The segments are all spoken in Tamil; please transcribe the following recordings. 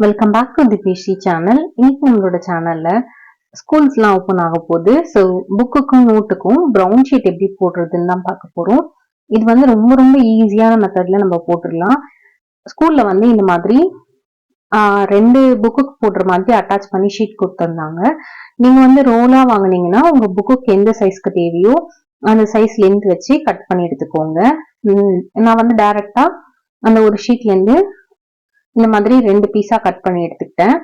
Welcome back to the PC channel. இன்னைக்கு நம்மளோட சேனல்ல ஸ்கூல்ஸ்லாம் ஓப்பன் ஆக போகுது. ஸோ புக்குக்கும் நோட்டுக்கும் ப்ரௌன் ஷீட் எப்படி போடுறதுன்னு தான் பார்க்க போறோம். இது வந்து ரொம்ப ரொம்ப ஈஸியான மெத்தட்ல நம்ம போட்டுடலாம். ஸ்கூல்ல வந்து இந்த மாதிரி ரெண்டு புக்குக்கு போடுற மாதிரி அட்டாச் பண்ணி ஷீட் கொடுத்துருந்தாங்க. நீங்க வந்து ரோலா வாங்கினீங்கன்னா உங்க புக்குக்கு எந்த சைஸ்க்கு தேவையோ அந்த சைஸ் லென்த் வச்சு கட் பண்ணி எடுத்துக்கோங்க. நான் வந்து டைரக்டா அந்த ஒரு ஷீட்ல இருந்து இந்த மாதிரி ரெண்டு பீஸா கட் பண்ணி எடுத்துக்கிட்டேன்.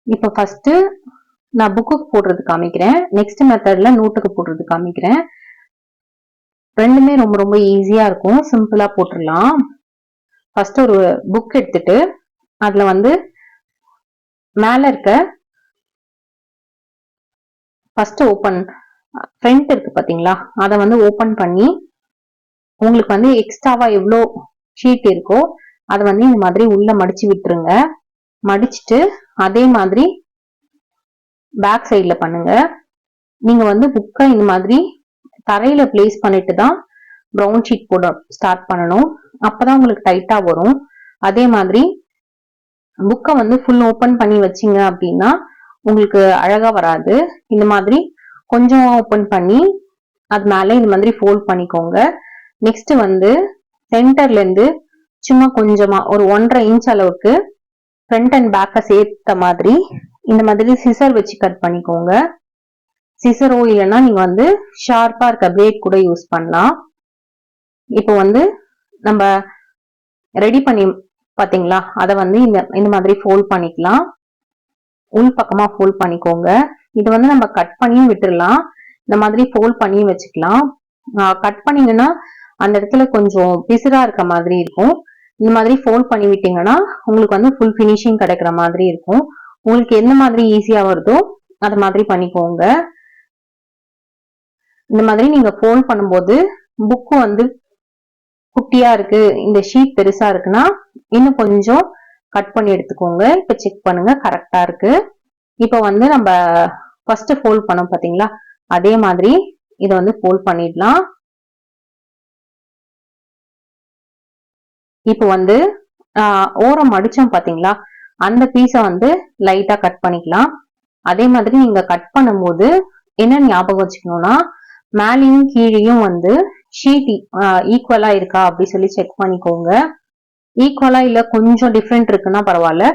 இப்போ ஃபர்ஸ்ட் நான் புக்குக்கு போடுறது காமிக்கிறேன், நெக்ஸ்ட் மெத்தட்ல நோட்டுக்கு போடுறது காமிக்கிறேன். ரெண்டுமே ரொம்ப ரொம்ப ஈஸியா இருக்கும், சிம்பிளா போட்டுடலாம். ஃபர்ஸ்ட் ஒரு புக் எடுத்துட்டு அதுல வந்து மேல இருக்க ஃபர்ஸ்ட் ஓபன் ஃப்ரண்ட் இருக்கு பாத்தீங்களா, அதை வந்து ஓபன் பண்ணி உங்களுக்கு வந்து எக்ஸ்ட்ராவா எவ்வளோ ஷீட் இருக்கோ அதை வந்து இந்த மாதிரி உள்ள மடிச்சு விட்டுருங்க. மடிச்சுட்டு அதே மாதிரி பேக் சைட்ல பண்ணுங்க. நீங்க வந்து புக்கை இந்த மாதிரி தரையில பிளேஸ் பண்ணிட்டு தான் ப்ரௌன் ஷீட் போட ஸ்டார்ட் பண்ணணும். அப்பதான் உங்களுக்கு டைட்டா வரும். அதே மாதிரி புக்கை வந்து ஃபுல் ஓபன் பண்ணி வச்சிங்க அப்படின்னா உங்களுக்கு அழகா வராது. இந்த மாதிரி கொஞ்சம் ஓபன் பண்ணி அது மேல இந்த மாதிரி ஃபோல்ட் பண்ணிக்கோங்க. நெக்ஸ்ட் வந்து சென்டர்ல இருந்து சும்மா கொஞ்சமா ஒரு 1.5 இன்ச் அளவுக்கு ஃப்ரண்ட் அண்ட் பேக்க சேர்த்த மாதிரி இந்த மாதிரி சிசர் வச்சு கட் பண்ணிக்கோங்க. சிசரோ இல்லைன்னா நீங்க வந்து ஷார்ப்பா இருக்க பிளேட் கூட யூஸ் பண்ணலாம். இப்போ வந்து நம்ம ரெடி பண்ணி பாத்தீங்களா, அதை வந்து இந்த மாதிரி ஃபோல்ட் பண்ணிக்கலாம். உள் பக்கமா ஃபோல்ட் பண்ணிக்கோங்க. இது வந்து நம்ம கட் பண்ணியும் விட்டுடலாம், இந்த மாதிரி ஃபோல்ட் பண்ணியும் வச்சுக்கலாம். கட் பண்ணீங்கன்னா அந்த இடத்துல கொஞ்சம் பிசுரா இருக்க மாதிரி இருக்கும். இந்த மாதிரி ஃபோல்ட் பண்ணி விட்டீங்கன்னா உங்களுக்கு வந்து ஃபுல் ஃபினிஷிங் கிடைக்கிற மாதிரி இருக்கும். உங்களுக்கு எந்த மாதிரி ஈஸியா வருதோ அது மாதிரி பண்ணிக்கோங்க. இந்த மாதிரி நீங்க ஃபோல்ட் பண்ணும்போது புக்கு வந்து குட்டியா இருக்கு, இந்த ஷீட் பெருசா இருக்குன்னா இன்னும் கொஞ்சம் கட் பண்ணி எடுத்துக்கோங்க. இப்ப செக் பண்ணுங்க, கரெக்டா இருக்கு. இப்ப வந்து நம்ம ஃபர்ஸ்ட் ஃபோல்ட் பண்ணோம் பாத்தீங்களா, அதே மாதிரி இதை வந்து ஃபோல்ட் பண்ணிடலாம். இப்போ வந்து ஓரம் மடிச்சோம் பாத்தீங்களா, அந்த பீஸை வந்து லைட்டா கட் பண்ணிக்கலாம். அதே மாதிரி நீங்க கட் பண்ணும்போது என்ன ஞாபகம் வச்சுக்கணும்னா, மேலையும் கீழையும் வந்து ஷீட் ஈக்குவலா இருக்கா அப்படி சொல்லி செக் பண்ணிக்கோங்க. ஈக்குவலா இல்ல கொஞ்சம் டிஃப்ரெண்ட் இருக்குன்னா பரவாயில்ல.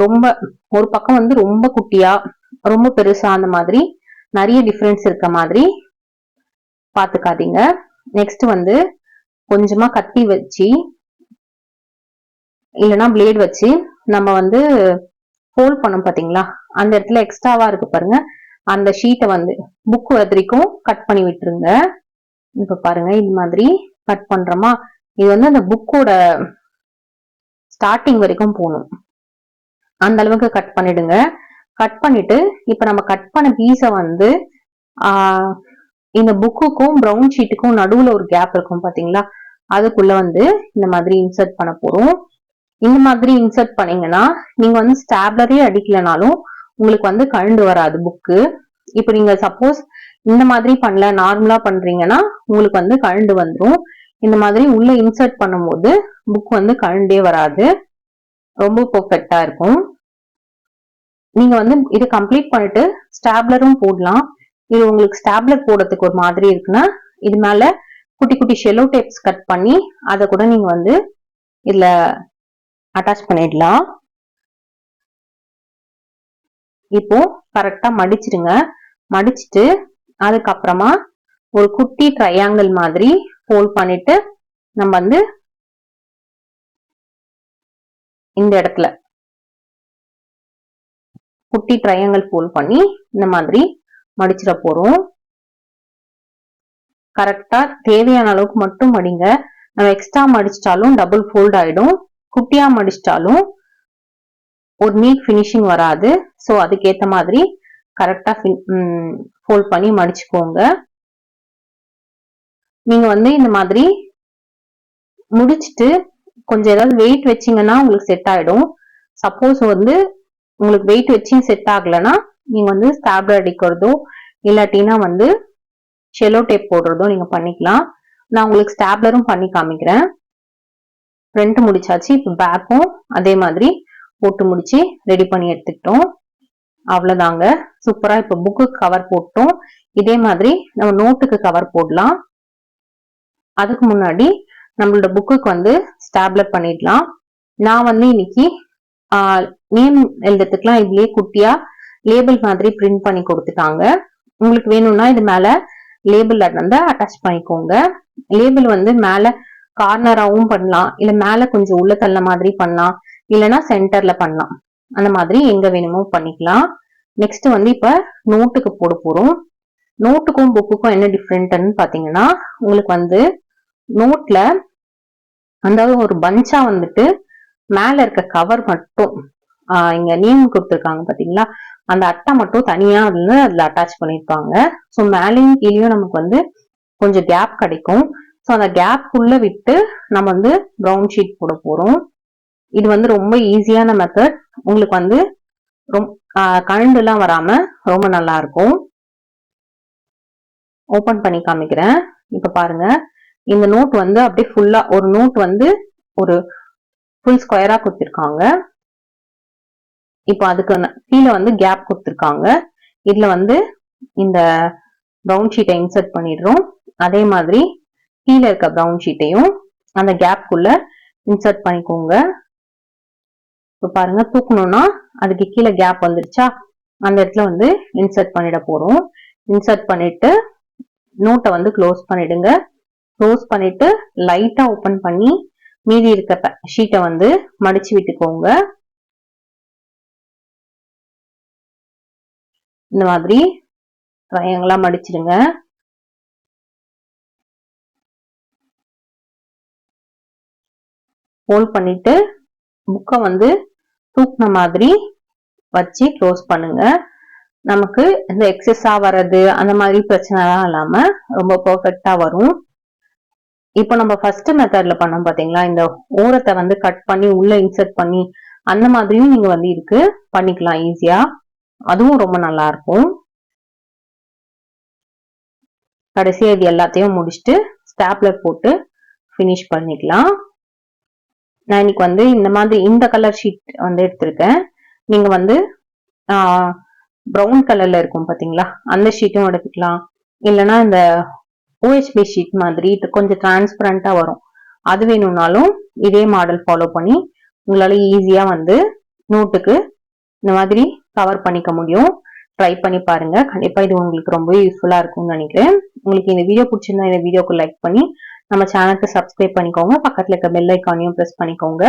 ரொம்ப ஒரு பக்கம் வந்து ரொம்ப குட்டியா ரொம்ப பெருசா அந்த மாதிரி நிறைய டிஃபரன்ஸ் இருக்க மாதிரி பாத்துக்காதீங்க. நெக்ஸ்ட் வந்து கொஞ்சமா கத்தி வச்சு இல்லைன்னா பிளேட் வச்சு நம்ம வந்து ஃபோல்ட் பண்ணோம் பாத்தீங்களா, அந்த இடத்துல எக்ஸ்ட்ராவா இருக்கு பாருங்க, அந்த ஷீட்டை வந்து புக் வரைக்கும் கட் பண்ணி விட்டுருங்க. இப்ப பாருங்க இது மாதிரி கட் பண்றோமா, இது வந்து அந்த புக்கோட ஸ்டார்டிங் வரைக்கும் போகணும், அந்த அளவுக்கு கட் பண்ணிடுங்க. கட் பண்ணிட்டு இப்ப நம்ம கட் பண்ண பீஸை வந்து இந்த புக்குக்கும் ப்ரௌன் ஷீட்டுக்கும் நடுவுல ஒரு கேப் இருக்கும் பாத்தீங்களா, அதுக்குள்ள வந்து இந்த மாதிரி இன்சர்ட் பண்ண போறோம். இந்த மாதிரி இன்சர்ட் பண்ணீங்கன்னா நீங்க வந்து ஸ்டாப்லரே அடிக்கலனாலும் உங்களுக்கு வந்து கழண்டு வராது புக்கு. இப்ப நீங்க சப்போஸ் இந்த மாதிரி பண்ணல, நார்மலா பண்றீங்கன்னா உங்களுக்கு வந்து கழண்டு வந்துடும். இந்த மாதிரி உள்ள இன்சர்ட் பண்ணும்போது புக் வந்து கழண்டே வராது, ரொம்ப பெர்ஃபெக்டா இருக்கும். நீங்க வந்து இது கம்ப்ளீட் பண்ணிட்டு ஸ்டாப்லரும் போடலாம். இது உங்களுக்கு ஸ்டாப்லர் போடுறதுக்கு ஒரு மாதிரி இருக்குன்னா இது மேல குட்டி குட்டி ஷெல்லோ டேப்ஸ் கட் பண்ணி அதை கூட நீங்க வந்து இதுல அட்டாச் பண்ணிடலாம். இப்போ கரெக்டா மடிச்சிடுங்க. மடிச்சிட்டு அதுக்கப்புறமா ஒரு குட்டி ட்ரையாங்கிள் மாதிரி ஃபோல்ட் பண்ணிட்டு நம்ம வந்து இந்த இடத்துல குட்டி ட்ரையாங்கிள் ஃபோல்ட் பண்ணி இந்த மாதிரி மடிச்சிட போறோம். கரெக்டா தேவையான அளவுக்கு மட்டும் மடிங்க. நம்ம எக்ஸ்ட்ரா மடிச்சிட்டாலும் டபுள் ஃபோல்ட் ஆயிடும், குட்டியா மடிச்சிட்டாலும் ஒரு நீட் ஃபினிஷிங் வராது. ஸோ அதுக்கேற்ற மாதிரி கரெக்டா ஃபோல்ட் பண்ணி மடிச்சுக்கோங்க. நீங்க வந்து இந்த மாதிரி முடிச்சுட்டு கொஞ்சம் ஏதாவது வெயிட் வச்சீங்கன்னா உங்களுக்கு செட் ஆயிடும். சப்போஸ் வந்து உங்களுக்கு வெயிட் வச்சு செட் ஆகலைன்னா நீங்க வந்து ஸ்டாப்லர் அடிக்கிறதோ இல்லாட்டினா வந்து ஷெல்லோ டேப் போடுறதோ நீங்க பண்ணிக்கலாம். நான் உங்களுக்கு ஸ்டாப்லரும் பண்ணி காமிக்கிறேன். ஃப்ரண்ட் முடிச்சாச்சு, இப்போ பேக்கும் அதே மாதிரி போட்டு முடிச்சு ரெடி பண்ணி எடுத்துக்கிட்டோம். அவ்வளவுதாங்க. சூப்பரா இப்ப புக்கு கவர் போட்டோம். இதே மாதிரி நம்ம நோட்டுக்கு கவர் போடலாம். அதுக்கு முன்னாடி நம்மளோட புக்குக்கு வந்து ஸ்டாப்லர் பண்ணிடலாம். நான் வந்து இன்னைக்கு நேம் எழுதுறதுக்குலாம் இதுலயே குட்டியா லேபிள் மாதிரி பிரிண்ட் பண்ணி கொடுத்துட்டாங்க. உங்களுக்கு வேணும்னா இது மேல லேபிள் வந்து அட்டாச் பண்ணிக்கோங்க. லேபிள் வந்து மேல கார்னராவும் பண்ணலாம், இல்ல மேல கொஞ்சம் உள்ள தள்ள மாதிரி பண்ணலாம், இல்லைன்னா சென்டர்ல பண்ணலாம். அந்த மாதிரி எங்க வேணுமோ பண்ணிக்கலாம். நெக்ஸ்ட் வந்து இப்ப நோட்டுக்கு போட போறோம். நோட்டுக்கும் புக்குக்கும் என்ன டிஃப்ரெண்ட்னு பாத்தீங்கன்னா, உங்களுக்கு வந்து நோட்ல அதாவது ஒரு பஞ்சா வந்துட்டு மேல இருக்க கவர் மட்டும் இங்க நேம் கொடுத்துருக்காங்க பாத்தீங்களா, அந்த அட்டை மட்டும் தனியா வந்து அதுல அட்டாச் பண்ணிருப்பாங்க. ஸோ மேலேயும் கீழேயும் நமக்கு வந்து கொஞ்சம் கேப் கிடைக்கும். ஸோ அந்த கேப் உள்ள விட்டு நம்ம வந்து ப்ரௌன் ஷீட் போட போறோம். இது வந்து ரொம்ப ஈஸியான மெத்தட். உங்களுக்கு வந்து கழண்டு எல்லாம் வராம ரொம்ப நல்லா இருக்கும். ஓபன் பண்ணி காமிக்கிறேன். இப்ப பாருங்க, இந்த நோட் வந்து அப்படியே ஃபுல்லா ஒரு நோட் வந்து ஒரு ஃபுல் ஸ்கொயரா கொடுத்திருக்காங்க. இப்போ அதுக்கு கீழே வந்து கேப் கொடுத்திருக்காங்க. இதுல வந்து இந்த ப்ரௌன் ஷீட்டை இன்சர்ட் பண்ணிடுறோம். அதே மாதிரி கீழே இருக்க ப்ரௌன் ஷீட்டையும் அந்த கேப்குள்ள இன்சர்ட் பண்ணிக்கோங்க. இப்ப பாருங்க, தூக்கணும்னா அதுக்கு கீழே கேப் வந்துருச்சா, அந்த இடத்துல வந்து இன்சர்ட் பண்ணிட போறோம். இன்சர்ட் பண்ணிட்டு நோட்டை வந்து க்ளோஸ் பண்ணிடுங்க. க்ளோஸ் பண்ணிட்டு லைட்டா ஓபன் பண்ணி மீதி இருக்க ஷீட்டை வந்து மடிச்சு விட்டுக்கோங்க. இந்த மாதிரி ட்ரையாங்கிளா மடிச்சிடுங்க. ஹோல்ட் பண்ணிட்டு புக்கை வந்து தூக்குன மாதிரி வச்சு க்ளோஸ் பண்ணுங்க. நமக்கு இந்த எக்ஸஸா வர்றது அந்த மாதிரி பிரச்சனைலாம் இல்லாம ரொம்ப பெர்ஃபெக்டா வரும். இப்போ நம்ம ஃபர்ஸ்ட் மெத்தட்ல பண்ணோம் பாத்தீங்களா, இந்த ஓரத்தை வந்து கட் பண்ணி உள்ள இன்சர்ட் பண்ணி அந்த மாதிரியும் நீங்க வந்து இருக்கு பண்ணிக்கலாம் ஈஸியா. அதுவும் ரொம்ப நல்லா இருக்கும். கடைசியா இது எல்லாத்தையும் முடிச்சுட்டு ஸ்டாப்லர் போட்டு ஃபினிஷ் பண்ணிக்கலாம். நான் இன்னைக்கு வந்து இந்த மாதிரி இந்த கலர் ஷீட் வந்து எடுத்திருக்கேன். நீங்க வந்து ப்ரௌன் கலர்ல இருக்கும் பாத்தீங்களா, அந்த ஷீட்டும் எடுத்துக்கலாம். இல்லைன்னா இந்த OHP ஷீட் மாதிரி கொஞ்சம் டிரான்ஸ்பரண்டா வரும், அது வேணும்னாலும் இதே மாடல் ஃபாலோ பண்ணி உங்களால ஈஸியா வந்து நோட்டுக்கு இந்த மாதிரி கவர் பண்ணிக்க முடியும். ட்ரை பண்ணி பாருங்க. கண்டிப்பா இது உங்களுக்கு ரொம்ப யூஸ்ஃபுல்லா இருக்கும்னு நினைக்கிறேன். உங்களுக்கு இந்த வீடியோ பிடிச்சிருந்தா இந்த வீடியோக்கு லைக் பண்ணி நம்ம சேனலுக்கு சப்ஸ்கிரைப் பண்ணிக்கோங்க. பக்கத்துல இருக்க பெல் ஐக்கானையும் பிரஸ் பண்ணிக்கோங்க.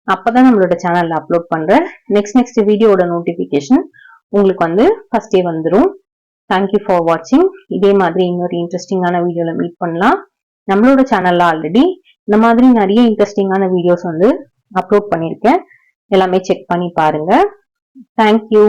அப்பதான் நம்மளோட சேனல்ல அப்லோட் பண்ற நெக்ஸ்ட் வீடியோட நோட்டிபிகேஷன் உங்களுக்கு வந்து ஃபர்ஸ்டே வந்துடும். தேங்க்யூ ஃபார் வாட்சிங். இதே மாதிரி இன்னொரு இன்ட்ரெஸ்டிங்கான வீடியோல மீட் பண்ணலாம். நம்மளோட சேனல்ல ஆல்ரெடி இந்த மாதிரி நிறைய இன்ட்ரெஸ்டிங்கான வீடியோஸ் வந்து அப்லோட் பண்ணிருக்கேன். எல்லாமே செக் பண்ணி பாருங்க. தேங்க்யூ.